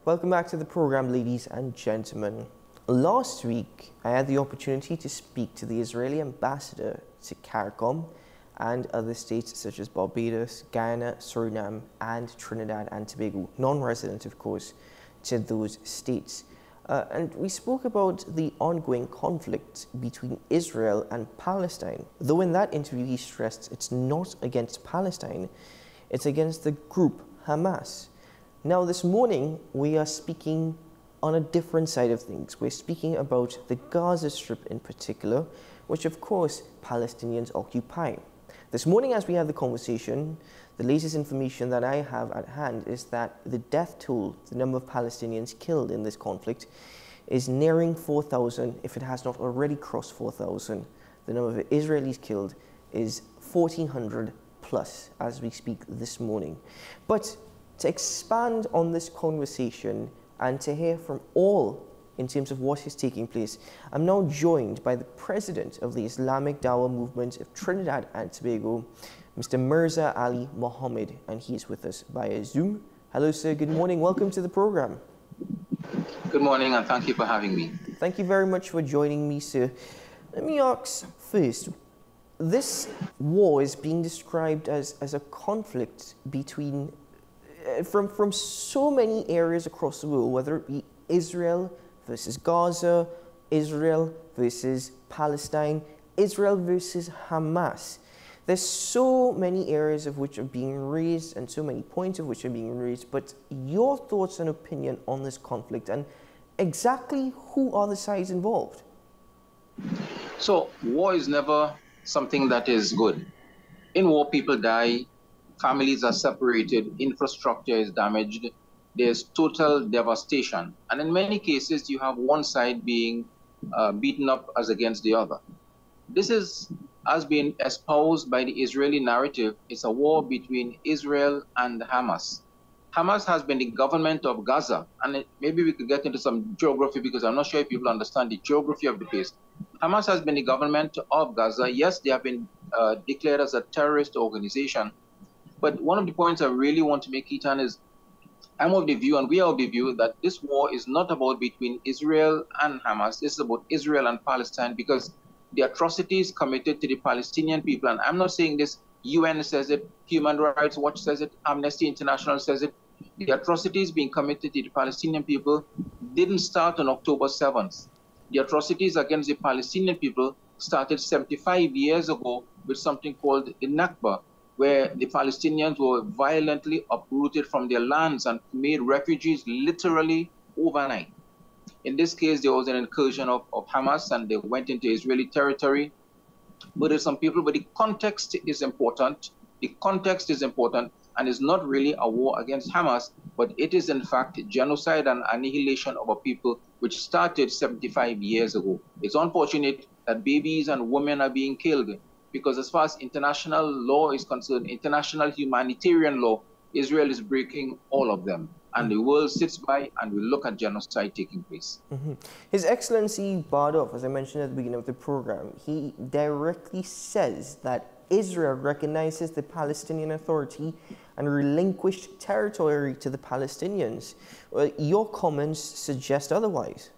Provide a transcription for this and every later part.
Welcome back to the program, ladies and gentlemen. Last week, I had the opportunity to speak to the Israeli ambassador to CARICOM and other states such as Barbados, Guyana, Suriname, and Trinidad and Tobago, non-resident, of course, to those states. And we spoke about the ongoing conflict between Israel and Palestine. Though in that interview he stressed it's not against Palestine, it's against the group Hamas. Now this morning we are speaking on a different side of things. We're speaking about the Gaza Strip in particular, which of course Palestinians occupy. This morning as we have the conversation, the latest information that I have at hand is that the death toll, the number of Palestinians killed in this conflict, is nearing 4,000, if it has not already crossed 4,000. The number of Israelis killed is 1,400 plus as we speak this morning. But to expand on this conversation and to hear from all in terms of what is taking place, I'm now joined by the president of the Islamic Da'wah Movement of Trinidad and Tobago, Mr. Mirza Ali Mohammed, and he is with us via Zoom. Hello, sir. Good morning. Welcome to the program. Good morning, and thank you for having me. Thank you very much for joining me, sir. Let me ask first, this war is being described as a conflict between, from so many areas across the world, whether it be Israel versus Gaza, Israel versus Palestine, Israel versus Hamas. There's so many areas of which are being raised and so many points of which are being raised, but your thoughts and opinion on this conflict and exactly who are the sides involved? So war is never something that is good. In war, people die, families are separated, infrastructure is damaged, there's total devastation. And in many cases, you have one side being beaten up as against the other. This has been espoused by the Israeli narrative. It's a war between Israel and Hamas. Hamas has been the government of Gaza, and maybe we could get into some geography because I'm not sure if people understand the geography of the place. Hamas has been the government of Gaza. Yes, they have been declared as a terrorist organization. But one of the points I really want to make, Ethan, is I'm of the view, and we are of the view, that this war is not about between Israel and Hamas. This is about Israel and Palestine, because the atrocities committed to the Palestinian people, and I'm not saying this, UN says it, Human Rights Watch says it, Amnesty International says it, the atrocities being committed to the Palestinian people didn't start on October 7th. The atrocities against the Palestinian people started 75 years ago with something called the Nakba, where the Palestinians were violently uprooted from their lands and made refugees literally overnight. In this case, there was an incursion of Hamas, and they went into Israeli territory. But there's some people, but the context is important. The context is important, and it's not really a war against Hamas, but it is in fact genocide and annihilation of a people which started 75 years ago. It's unfortunate that babies and women are being killed, because as far as international law is concerned, international humanitarian law, Israel is breaking all of them. And the world sits by and will look at genocide taking place. His Excellency Bardov, as I mentioned at the beginning of the program, he directly says that Israel recognizes the Palestinian Authority and relinquished territory to the Palestinians. Your comments suggest otherwise.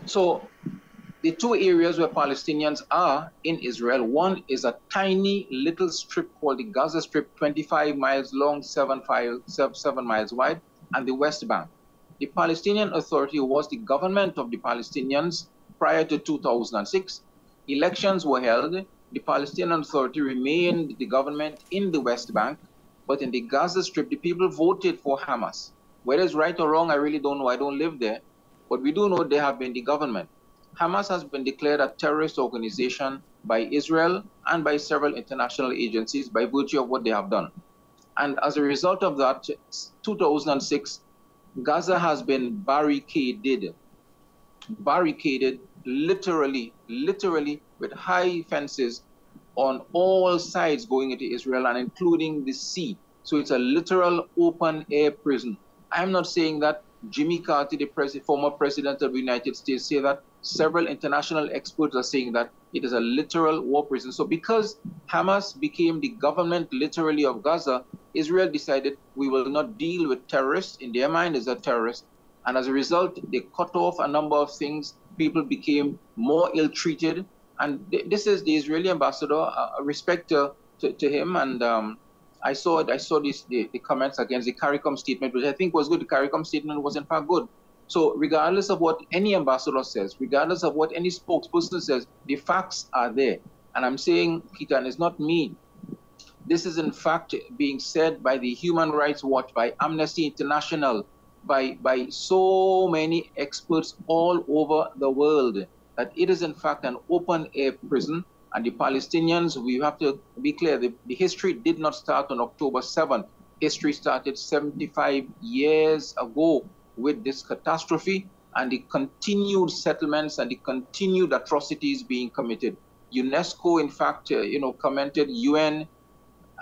So the two areas where Palestinians are in Israel, one is a tiny little strip called the Gaza Strip, 25 miles long, 7 miles wide, and the West Bank. The Palestinian Authority was the government of the Palestinians prior to 2006. Elections were held. The Palestinian Authority remained the government in the West Bank, but in the Gaza Strip, the people voted for Hamas. Whether it's right or wrong, I really don't know. I don't live there. But we do know they have been the government. Hamas has been declared a terrorist organization by Israel and by several international agencies by virtue of what they have done. And as a result of that, 2006, Gaza has been barricaded literally with high fences on all sides going into Israel and including the sea. So it's a literal open air prison. I'm not saying that Jimmy Carter, the former president of the United States, said that. Several international experts are saying that it is a literal war prison. So because Hamas became the government literally of Gaza, Israel decided we will not deal with terrorists. In their mind is a terrorist. And as a result, they cut off a number of things. People became more ill-treated. And this is the Israeli ambassador, respect to him. And I saw the comments against the CARICOM statement, which I think was good. The CARICOM statement was in fact good. So regardless of what any ambassador says, regardless of what any spokesperson says, the facts are there. And I'm saying, Keaton, it's not me. This is in fact being said by the Human Rights Watch, by Amnesty International, by so many experts all over the world, that it is in fact an open air prison. And the Palestinians, we have to be clear, the history did not start on October 7th. History started 75 years ago with this catastrophe and the continued settlements and the continued atrocities being committed. UNESCO, in fact, commented, UN,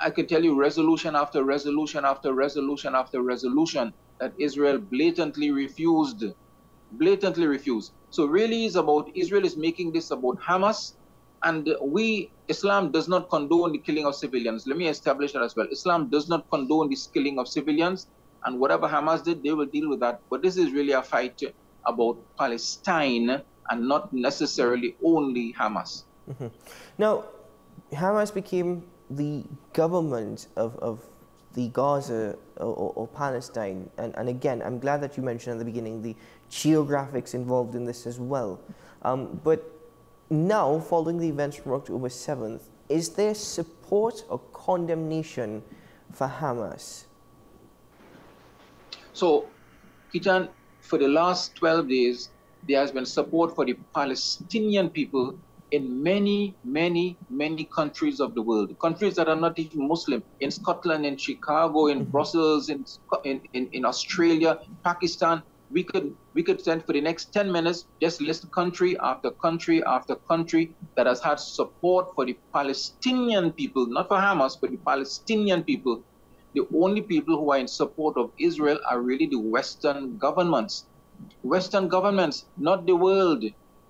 I can tell you resolution after resolution after resolution after resolution that Israel blatantly refused. So really is about, Israel is making this about Hamas, and Islam does not condone the killing of civilians. Let me establish that as well. Islam does not condone the killing of civilians, and whatever Hamas did, they will deal with that. But this is really a fight about Palestine and not necessarily only Hamas. Mm-hmm. Now, Hamas became the government of the Gaza or Palestine. And again, I'm glad that you mentioned at the beginning the geographics involved in this as well. But now, following the events from October 7th, is there support or condemnation for Hamas? So, Kitan, for the last 12 days, there has been support for the Palestinian people in many, many, many countries of the world. Countries that are not even Muslim. In Scotland, in Chicago, in Brussels, in Australia, Pakistan. We could send for the next 10 minutes, just list country after country after country that has had support for the Palestinian people, not for Hamas, but the Palestinian people. The only people who are in support of Israel are really the Western governments. Western governments, not the world.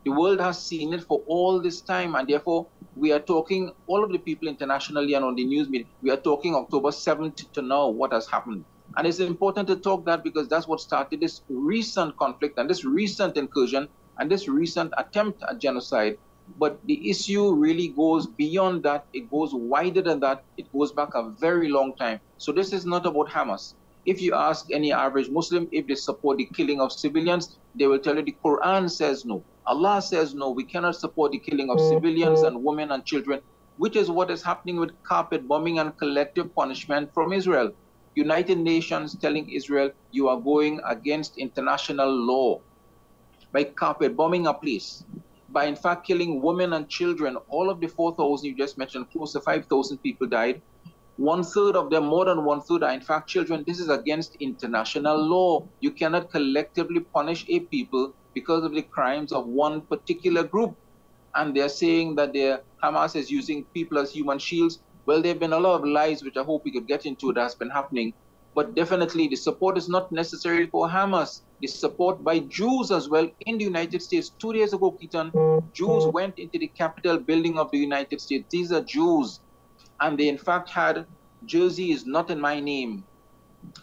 The world has seen it for all this time, and therefore we are talking, all of the people internationally and on the news media, we are talking October 7th to now what has happened. And it's important to talk that because that's what started this recent conflict and this recent incursion and this recent attempt at genocide. But the issue really goes beyond that. It goes wider than that. It goes back a very long time. So this is not about Hamas. If you ask any average Muslim if they support the killing of civilians, they will tell you the Quran says no. Allah says no, we cannot support the killing of civilians and women and children, which is what is happening with carpet bombing and collective punishment from Israel. United Nations telling Israel, you are going against international law by carpet bombing a place, by in fact killing women and children. All of the 4,000 you just mentioned, close to 5,000 people died. 1/3 of them, more than 1/3, are in fact children. This is against international law. You cannot collectively punish a people because of the crimes of one particular group. And they're saying that Hamas is using people as human shields. Well, there have been a lot of lies, which I hope we could get into, that has been happening. But definitely the support is not necessarily for Hamas. The support by Jews as well in the United States. 2 days ago, Keaton, Jews went into the Capitol building of the United States. These are Jews. And they in fact had, Jersey is not in my name.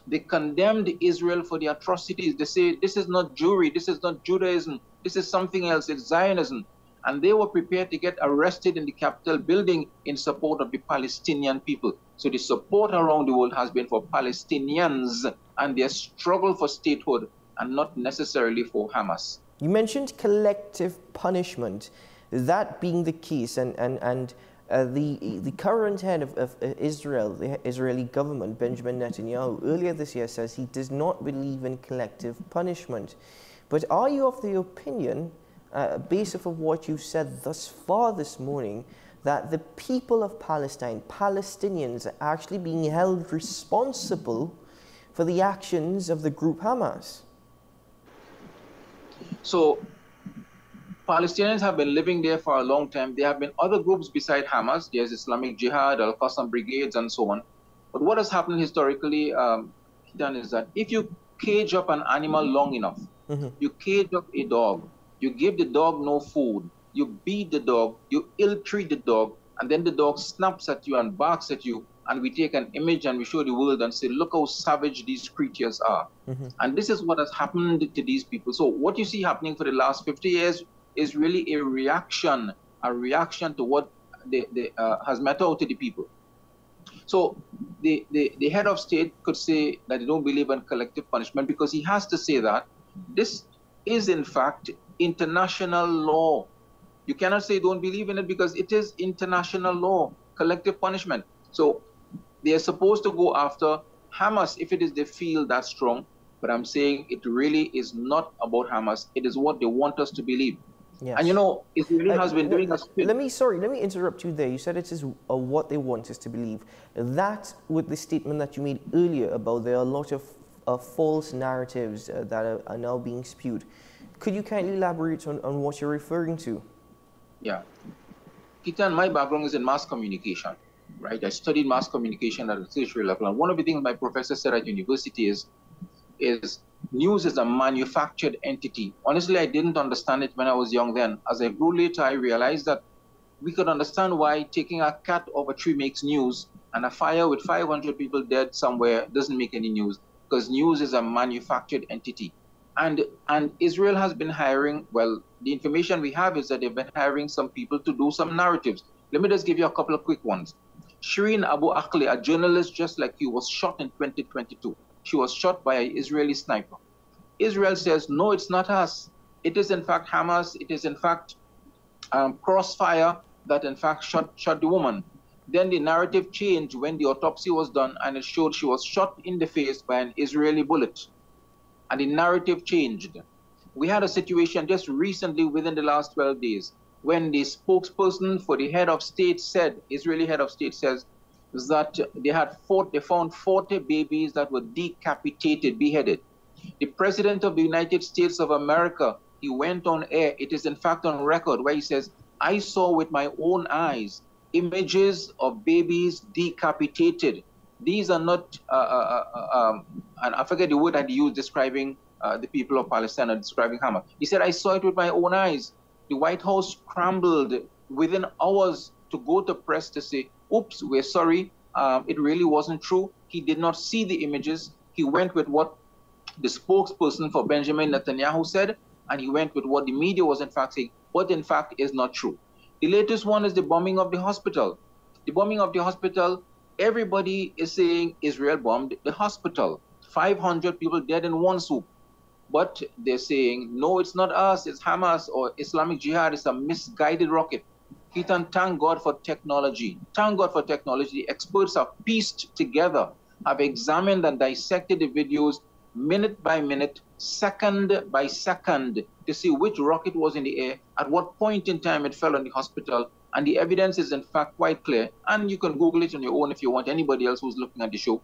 They condemned Israel for the atrocities. They say, this is not Jewry, this is not Judaism, this is something else, it's Zionism. And they were prepared to get arrested in the Capitol building in support of the Palestinian people. So the support around the world has been for Palestinians and their struggle for statehood and not necessarily for Hamas. You mentioned collective punishment. That being the case, and the current head of Israel, the Israeli government, Benjamin Netanyahu, earlier this year says he does not believe in collective punishment. But are you of the opinion, based off of what you've said thus far this morning, that the people of Palestine, Palestinians, are actually being held responsible for the actions of the group Hamas? So, Palestinians have been living there for a long time. There have been other groups beside Hamas. There's Islamic Jihad, Al-Qassam brigades, and so on. But what has happened historically, is that if you cage up an animal long enough, you cage up a dog, You give the dog no food, you beat the dog, you ill-treat the dog, and then the dog snaps at you and barks at you, and we take an image and we show the world and say, look how savage these creatures are. And this is what has happened to these people. So what you see happening for the last 50 years is really a reaction to what has met out to the people. So the head of state could say that they don't believe in collective punishment, because he has to say that this is in fact international law. You cannot say don't believe in it, because it is international law, collective punishment. So they are supposed to go after Hamas if it is they feel that strong. But I'm saying it really is not about Hamas. It is what they want us to believe. Yes. And you know, Israel has been doing a spin. Let me interrupt you there. You said it is what they want us to believe. That, with the statement that you made earlier about there are a lot of false narratives that are now being spewed. Could you kindly elaborate on what you're referring to? Yeah. Keaton, my background is in mass communication, right? I studied mass communication at the tertiary level. And one of the things my professor said at university is news is a manufactured entity. Honestly, I didn't understand it when I was young then. As I grew later, I realized that we could understand why taking a cat off a tree makes news, and a fire with 500 people dead somewhere doesn't make any news, because news is a manufactured entity. And Israel has been hiring, well, the information we have is that they've been hiring some people to do some narratives. Let me just give you a couple of quick ones. Shireen Abu Akleh, a journalist just like you, was shot in 2022. She was shot by an Israeli sniper. Israel says, no, it's not us. It is in fact Hamas. It is in fact Crossfire that in fact shot the woman. Then the narrative changed when the autopsy was done, and it showed she was shot in the face by an Israeli bullet. And the narrative changed. We had a situation just recently within the last 12 days when the spokesperson for the head of state said, Israeli head of state says, that they found 40 babies that were decapitated, beheaded. The president of the United States of America, he went on air, it is in fact on record, where he says, I saw with my own eyes images of babies decapitated. These are not, and I forget the word that he used describing the people of Palestine or describing Hamas. He said, I saw it with my own eyes. The White House scrambled within hours to go to press to say, oops, we're sorry, it really wasn't true. He did not see the images. He went with what the spokesperson for Benjamin Netanyahu said, and he went with what the media was in fact saying, but in fact is not true. The latest one is the bombing of the hospital. The bombing of the hospital, everybody is saying Israel bombed the hospital. 500 people dead in one swoop. But they're saying, no, it's not us, it's Hamas or Islamic Jihad, it's a misguided rocket. Keaton, thank God for technology. Thank God for technology. The experts have pieced together, have examined and dissected the videos minute by minute, second by second, to see which rocket was in the air, at what point in time it fell on the hospital. And the evidence is in fact quite clear. And you can Google it on your own if you want, anybody else who's looking at the show,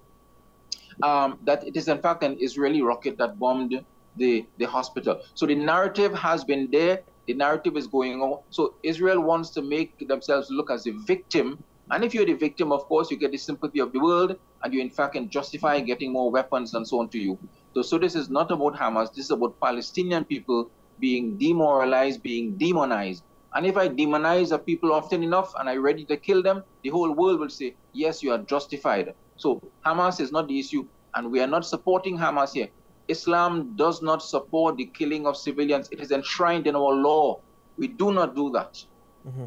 that it is in fact an Israeli rocket that bombed the hospital. So the narrative has been there. The narrative is going on. So Israel wants to make themselves look as a victim. And if you're the victim, of course, you get the sympathy of the world, and you in fact can justify getting more weapons and so on to you. So this is not about Hamas. This is about Palestinian people being demoralized, being demonized. And if I demonize a people often enough and I'm ready to kill them, the whole world will say, yes, you are justified. So Hamas is not the issue, and we are not supporting Hamas here. Islam does not support the killing of civilians. It is enshrined in our law. We do not do that. Mm-hmm.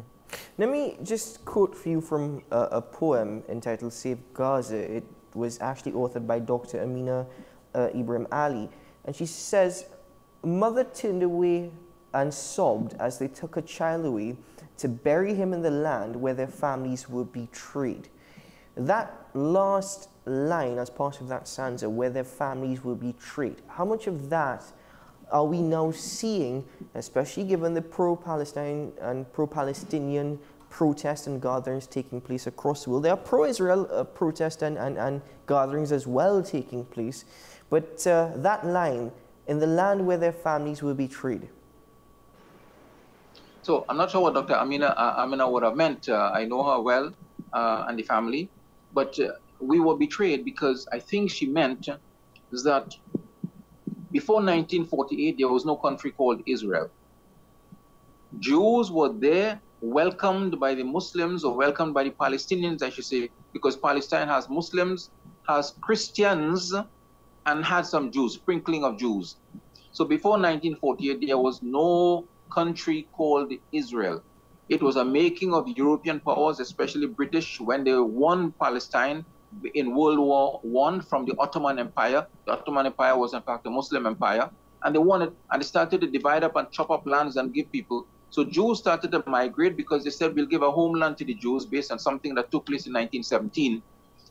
Let me just quote for you from a poem entitled Save Gaza. It was actually authored by Dr. Amina Ibrahim Ali. And she says, mother turned away and sobbed as they took a child away to bury him in the land where their families were betrayed. That last line as part of that stanza, where their families were betrayed, how much of that are we now seeing, especially given the pro-Palestine and pro-Palestinian protests and gatherings taking place across the world? There are pro-Israel protests and gatherings as well taking place, but that line, in the land where their families were betrayed. So I'm not sure what Dr. Amina would have meant. I know her well and the family, but we were betrayed because I think she meant that before 1948, there was no country called Israel. Jews were there, welcomed by the Muslims, or welcomed by the Palestinians, I should say, because Palestine has Muslims, has Christians, and had some Jews, sprinkling of Jews. So before 1948, there was no country called Israel. It was a making of European powers, especially British, when they won Palestine in World War I from the Ottoman Empire. The Ottoman Empire was in fact a Muslim empire, and they won it, and they started to divide up and chop up lands and give people. So Jews started to migrate because they said, we'll give a homeland to the Jews based on something that took place in 1917.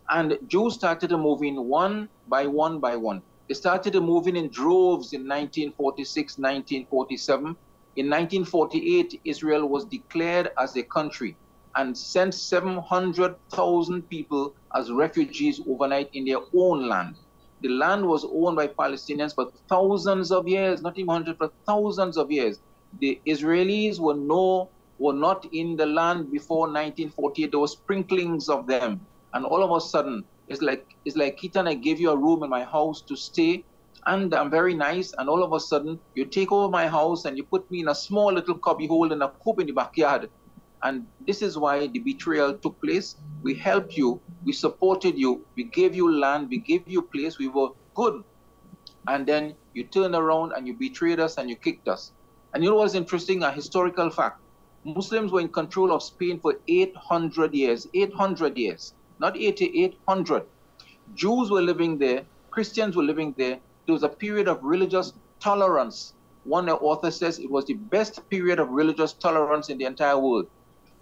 And Jews started to move in one by one by one. They started to move in droves in 1946, 1947. In 1948, Israel was declared as a country and sent 700,000 people as refugees overnight in their own land. The land was owned by Palestinians for thousands of years, not even hundreds, but thousands of years. The Israelis were not in the land before 1948. There were sprinklings of them. And all of a sudden, it's like, Keaton, I gave you a room in my house to stay, and I'm very nice, and all of a sudden, you take over my house and you put me in a small little cubby hole in a coop in the backyard. And this is why the betrayal took place. We helped you, we supported you, we gave you land, we gave you place, we were good. And then you turned around and you betrayed us and you kicked us. And you know what's interesting? A historical fact. Muslims were in control of Spain for 800 years. 800 years. Not 80, 800. Jews were living there. Christians were living there. There was a period of religious tolerance. One author says it was the best period of religious tolerance in the entire world.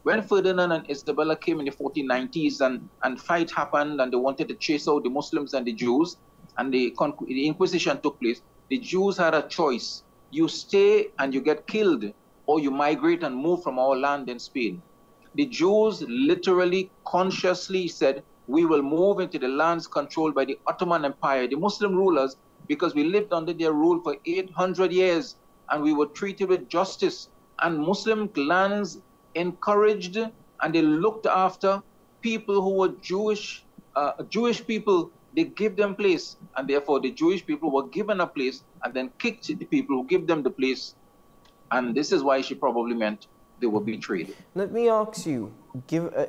When Ferdinand and Isabella came in the 1490s and fight happened and they wanted to chase out the Muslims and the Jews, and the Inquisition took place, the Jews had a choice. You stay and you get killed, or you migrate and move from our land in Spain. The Jews literally, consciously said, we will move into the lands controlled by the Ottoman Empire, the Muslim rulers, because we lived under their rule for 800 years and we were treated with justice. And Muslim lands encouraged and they looked after people who were Jewish people. They give them place, and therefore the Jewish people were given a place and then kicked the people who give them the place. And this is why she probably meant they were betrayed. Let me ask you,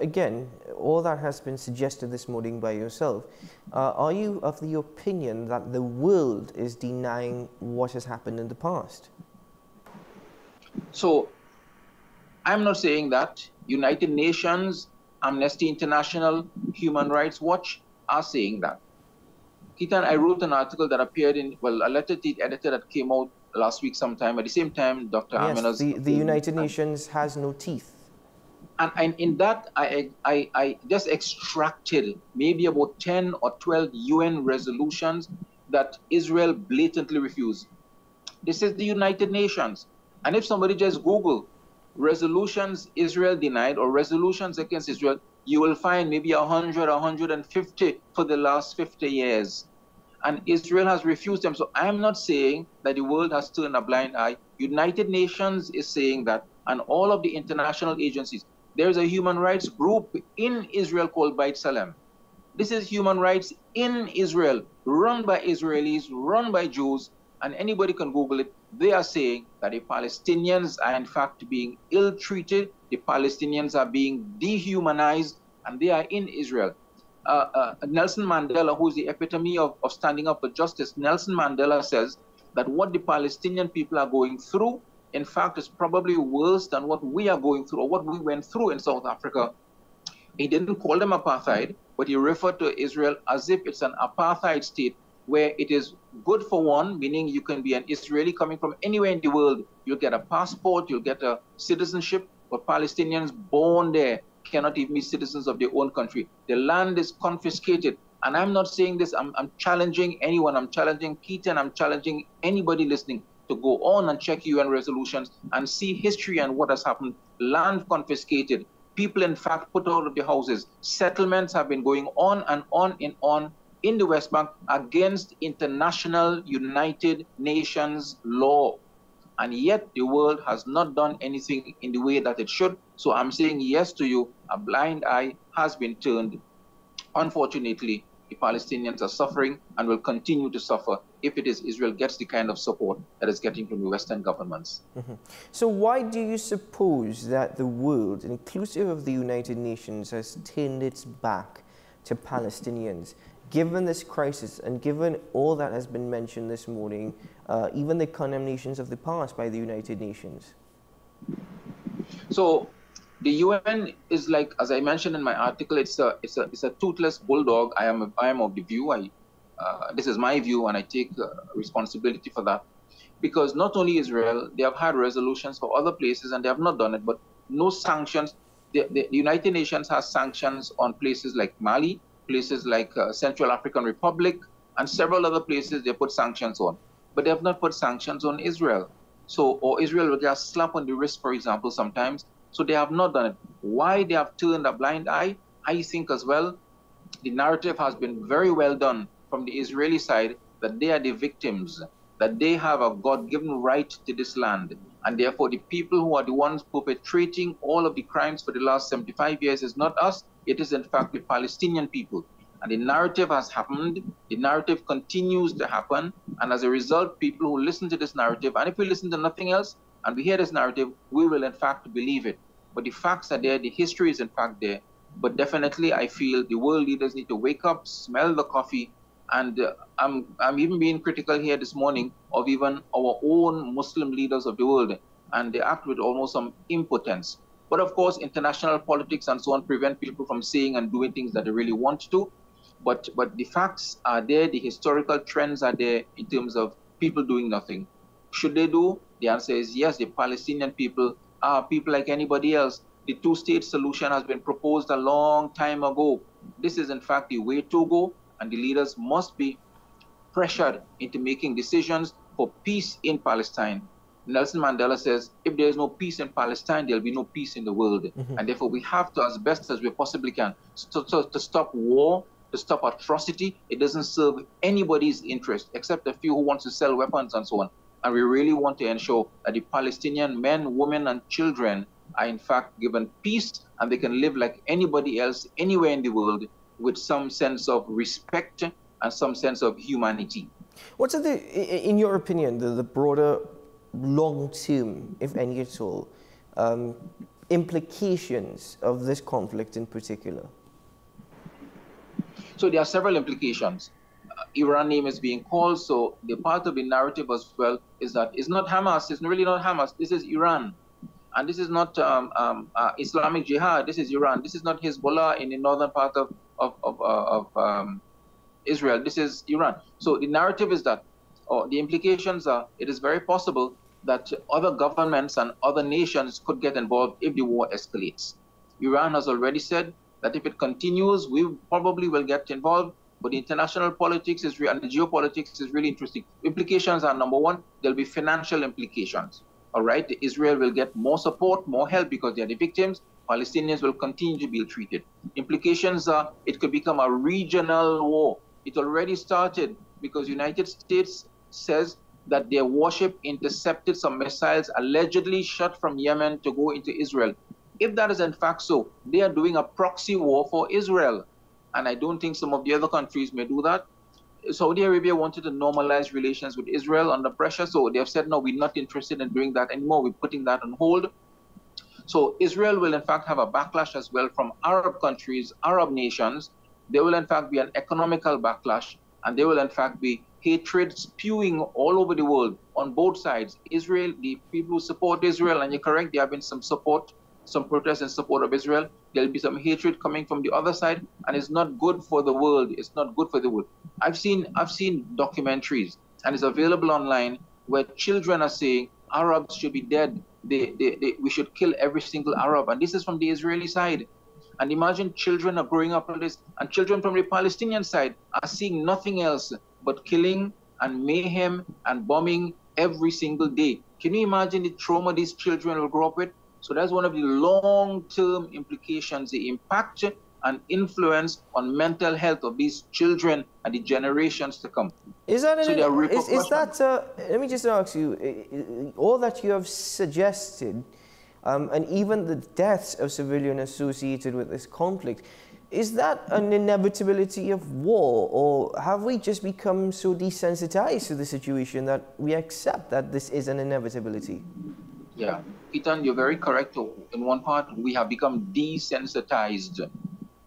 again, all that has been suggested this morning by yourself. Are you of the opinion that the world is denying what has happened in the past? So, I'm not saying that. United Nations, Amnesty International, Human Rights Watch are saying that. Keaton, I wrote an article that appeared in, a letter to the editor that came out last week sometime. At the same time, Dr. Yes, Amina's... the United Nations has no teeth. And in that, I just extracted maybe about 10 or 12 UN resolutions that Israel blatantly refused. This is the United Nations. And if somebody just Google resolutions Israel denied or resolutions against Israel, you will find maybe 100, 150 for the last 50 years. And Israel has refused them. So I'm not saying that the world has turned a blind eye. United Nations is saying that, and all of the international agencies. There's a human rights group in Israel called Beit Salem. This is human rights in Israel, run by Israelis, run by Jews, and anybody can Google it. They are saying that the Palestinians are in fact being ill-treated, the Palestinians are being dehumanized, and they are in Israel. Nelson Mandela, who is the epitome of standing up for justice, Nelson Mandela says that what the Palestinian people are going through, in fact, is probably worse than what we are going through or what we went through in South Africa. He didn't call them apartheid, but he referred to Israel as if it's an apartheid state where it is good for one, meaning you can be an Israeli coming from anywhere in the world. You'll get a passport, you'll get a citizenship, but Palestinians born there cannot even be citizens of their own country. The land is confiscated. And I'm not saying this, I'm challenging anyone. I'm challenging Keaton, I'm challenging anybody listening to go on and check UN resolutions and see history and what has happened. Land confiscated, people in fact put out of their houses. Settlements have been going on and on and on in the West Bank against international United Nations law. And yet the world has not done anything in the way that it should. So I'm saying yes to you, a blind eye has been turned, unfortunately, the Palestinians are suffering and will continue to suffer if it is Israel gets the kind of support that it's getting from the Western governments. So why do you suppose that the world, inclusive of the United Nations, has turned its back to Palestinians, given this crisis and given all that has been mentioned this morning, even the condemnations of the past by the United Nations? So the UN is like, as I mentioned in my article, it's a toothless bulldog. I am of the view. This is my view, and I take responsibility for that, because not only Israel, they have had resolutions for other places, and they have not done it. But no sanctions. The United Nations has sanctions on places like Mali, places like Central African Republic, and several other places they put sanctions on. But they have not put sanctions on Israel. So, or Israel will just slap on the wrist, for example, sometimes. So they have not done it. Why they have turned a blind eye? I think as well, the narrative has been very well done from the Israeli side that they are the victims, that they have a God-given right to this land. And therefore, the people who are the ones perpetrating all of the crimes for the last 75 years is not us. It is, in fact, the Palestinian people. And the narrative has happened. The narrative continues to happen. And as a result, people who listen to this narrative, and if we listen to nothing else, and we hear this narrative, we will, in fact, believe it. But the facts are there. The history is, in fact, there. But definitely, I feel the world leaders need to wake up, smell the coffee. And I'm even being critical here this morning of even our own Muslim leaders of the world. And they act with almost some impotence. But of course, international politics and so on prevent people from saying and doing things that they really want to. But the facts are there. The historical trends are there in terms of people doing nothing. Should they do? The answer is yes. The Palestinian people are people like anybody else. The two-state solution has been proposed a long time ago. This is, in fact, the way to go. And the leaders must be pressured into making decisions for peace in Palestine. Nelson Mandela says, if there is no peace in Palestine, there will be no peace in the world. And therefore, we have to, as best as we possibly can, to stop war, to stop atrocity. It doesn't serve anybody's interest, except a few who want to sell weapons and so on. And we really want to ensure that the Palestinian men, women, and children are, in fact, given peace, and they can live like anybody else anywhere in the world, with some sense of respect and some sense of humanity. What are in your opinion, the broader long-term, if any at all, implications of this conflict in particular? So there are several implications. Iran name is being called, so the part of the narrative as well is that it's not Hamas, it's really not Hamas, this is Iran. And this is not Islamic Jihad, this is Iran. This is not Hezbollah in the northern part of Israel, this is Iran. So the narrative is that, or the implications are, it is very possible that other governments and other nations could get involved if the war escalates. Iran has already said that if it continues, we probably will get involved. But the international politics is and the geopolitics is really interesting. Implications are, number one, there'll be financial implications. All right, Israel will get more support, more help because they are the victims. Palestinians will continue to be treated. Implications are it could become a regional war. It already started because the United States says that their warship intercepted some missiles allegedly shot from Yemen to go into Israel. If that is in fact so, they are doing a proxy war for Israel. And I don't think some of the other countries may do that. Saudi Arabia wanted to normalize relations with Israel under pressure, so they have said, no, we're not interested in doing that anymore. We're putting that on hold. So Israel will in fact have a backlash as well from Arab countries, Arab nations. There will in fact be an economical backlash, and there will in fact be hatred spewing all over the world on both sides. Israel, the people who support Israel, and you're correct, there have been some support, some protests in support of Israel. There'll be some hatred coming from the other side, and it's not good for the world. It's not good for the world. I've seen documentaries, and it's available online, where children are saying Arabs should be dead. We should kill every single Arab, and this is from the Israeli side. And imagine children are growing up on this, and children from the Palestinian side are seeing nothing else but killing and mayhem and bombing every single day. Can you imagine the trauma these children will grow up with? So that's one of the long-term implications, the impact and influence on mental health of these children and the generations to come. Is that, let me just ask you, all that you have suggested, and even the deaths of civilians associated with this conflict, Is that an inevitability of war, or have we just become so desensitized to the situation that we accept that this is an inevitability? Yeah, Ethan, you're very correct. In one part, we have become desensitized.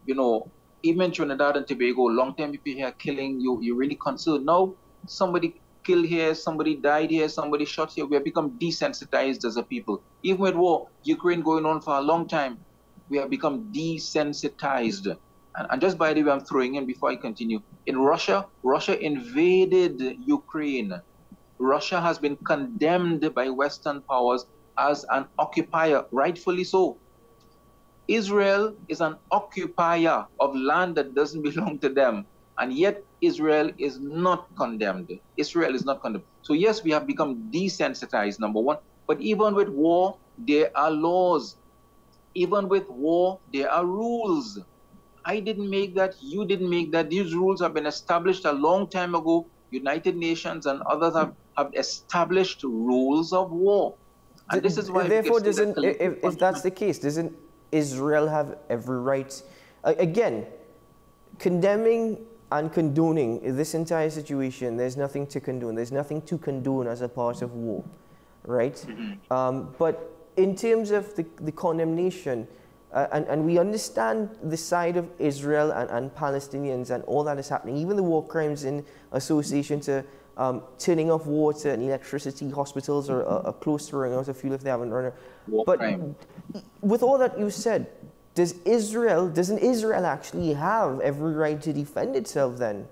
You know, even in Trinidad and Tobago, long time people here killing, you're really concerned. Now, somebody killed here, somebody died here, somebody shot here. We have become desensitized as a people. Even with war, Ukraine going on for a long time, we have become desensitized. And just by the way, I'm throwing in before I continue. In Russia, Russia invaded Ukraine. Russia has been condemned by Western powers as an occupier, rightfully so. Israel is an occupier of land that doesn't belong to them. And yet Israel is not condemned. Israel is not condemned. So yes, we have become desensitized, number one. But even with war, there are laws. Even with war, there are rules. I didn't make that, you didn't make that. These rules have been established a long time ago. United Nations and others have established rules of war. And this is why... Therefore, if that's the case, doesn't Israel have every right? Again, condemning and condoning this entire situation, there's nothing to condone. There's nothing to condone as a part of war, right? Mm-hmm. But in terms of the condemnation, and we understand the side of Israel and Palestinians and all that is happening, even the war crimes in association to turning off water and electricity, hospitals are close to running out of fuel if they haven't run out. But with all that you said, doesn't Israel actually have every right to defend itself then?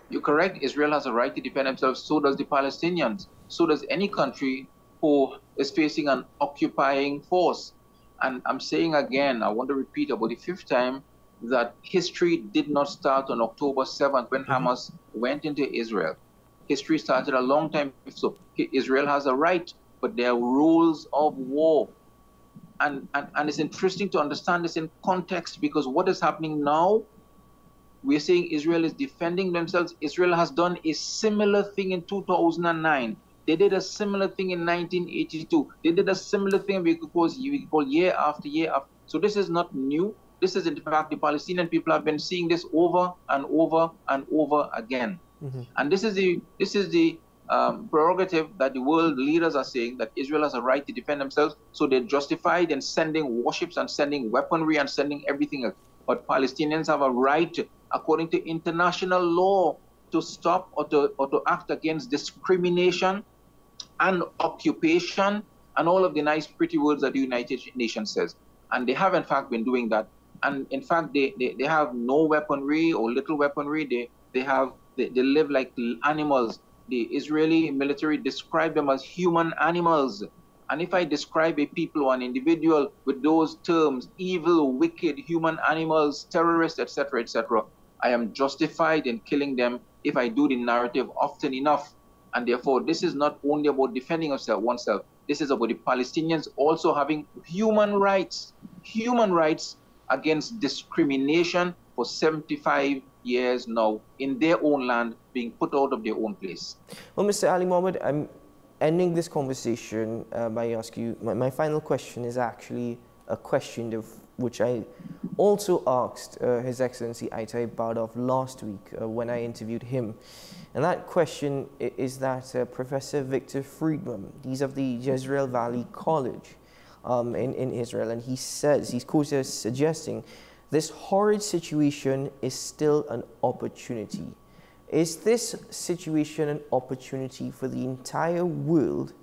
You're correct. Israel has a right to defend themselves. So does the Palestinians. So does any country who is facing an occupying force. And I'm saying again, I want to repeat about the fifth time, that history did not start on October 7th when Hamas went into Israel. History started a long time before. So Israel has a right, but there are rules of war. And it's interesting to understand this in context, because what is happening now, we're saying Israel is defending themselves. Israel has done a similar thing in 2009. They did a similar thing in 1982. They did a similar thing we could call year after year after. So this is not new. This is, in fact, the Palestinian people have been seeing this over and over and over again. Mm-hmm. And this is the prerogative that the world leaders are saying, that Israel has a right to defend themselves. So they're justified in sending warships and sending weaponry and sending everything else. But Palestinians have a right, according to international law, to stop or to act against discrimination and occupation and all of the nice pretty words that the United Nations says. And they have in fact been doing that. And in fact, they have no weaponry or little weaponry. They live like animals. The Israeli military describe them as human animals. And if I describe a people or an individual with those terms, evil, wicked, human animals, terrorists, etc., I am justified in killing them if I do the narrative often enough. And therefore, this is not only about defending oneself. This is about the Palestinians also having human rights against discrimination for 75 years now in their own land, being put out of their own place. Well, Mr. Ali Mohammed, I'm ending this conversation by asking you, my final question is actually a question of which I also asked His Excellency Aitai Bardov last week when I interviewed him. And that question is that Professor Victor Friedman, he's of the Jezreel Valley College in Israel, and he's quoted as suggesting this horrid situation is still an opportunity. Is this situation an opportunity for the entire world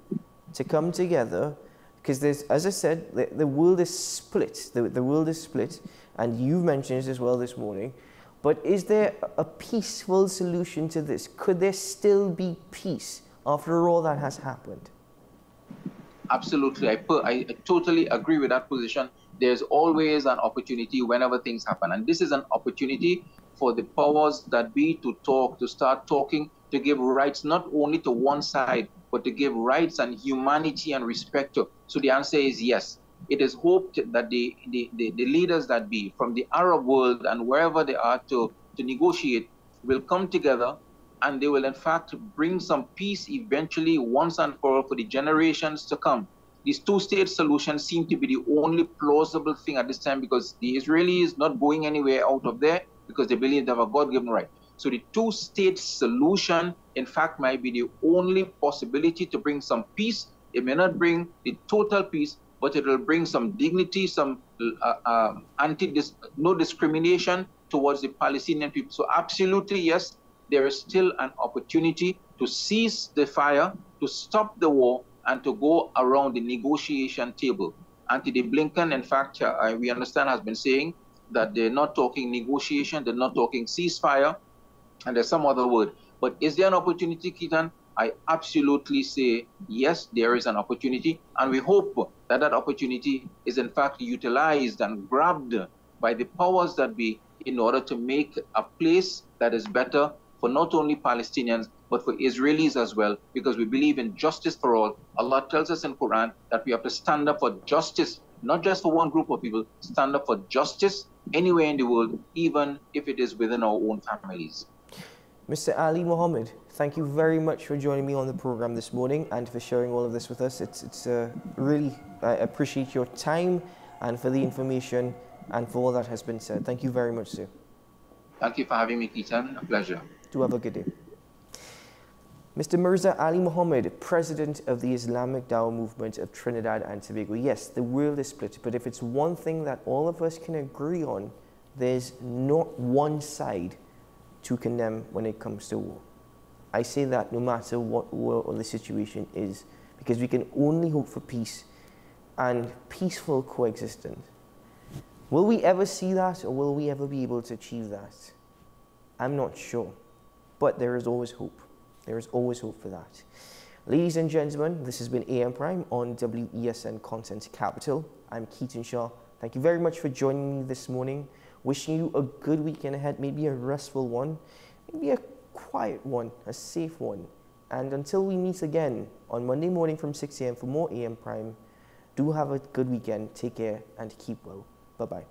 to come together? Because there's, as I said, the world is split. The world is split, and you've mentioned it as well this morning. But is there a peaceful solution to this? Could there still be peace after all that has happened? Absolutely. I totally agree with that position. There's always an opportunity whenever things happen. And this is an opportunity for the powers that be to talk, to start talking, to give rights not only to one side, but to give rights and humanity and respect to. So the answer is yes. It is hoped that the leaders that be from the Arab world and wherever they are to negotiate will come together, and they will in fact bring some peace eventually once and for all for the generations to come. this two-state solution seems to be the only plausible thing at this time, because the Israelis not going anywhere out of there because they believe they have a God-given right. So the two-state solution, in fact, might be the only possibility to bring some peace. It may not bring the total peace, but it will bring some dignity, some no discrimination towards the Palestinian people. So absolutely, yes, there is still an opportunity to cease the fire, to stop the war, and to go around the negotiation table. Anthony Blinken, in fact, we understand, has been saying that they're not talking negotiation, they're not talking ceasefire, and there's some other word. But is there an opportunity, Keaton? I absolutely say yes, there is an opportunity, and we hope that that opportunity is in fact utilized and grabbed by the powers that be in order to make a place that is better for not only Palestinians, but for Israelis as well, because we believe in justice for all. Allah tells us in Quran that we have to stand up for justice, not just for one group of people, stand up for justice anywhere in the world, even if it is within our own families. Mr. Ali Mohammed, thank you very much for joining me on the program this morning and for sharing all of this with us. It's really, I appreciate your time and for the information and for all that has been said. Thank you very much, sir. Thank you for having me, Keaton. A pleasure. Do have a good day. Mr. Mirza Ali Mohammed, President of the Islamic Da'wah Movement of Trinidad and Tobago. Yes, the world is split, but if it's one thing that all of us can agree on, there's not one side to condemn when it comes to war. I say that no matter what war or the situation is, because we can only hope for peace and peaceful coexistence. Will we ever see that, or will we ever be able to achieve that? I'm not sure, but there is always hope. There is always hope for that. Ladies and gentlemen, this has been AM Prime on WESN Content Capital. I'm Keaton Shaw. Thank you very much for joining me this morning. Wishing you a good weekend ahead, maybe a restful one, maybe a quiet one, a safe one. And until we meet again on Monday morning from 6 a.m. for more AM Prime, do have a good weekend, take care, and keep well. Bye-bye.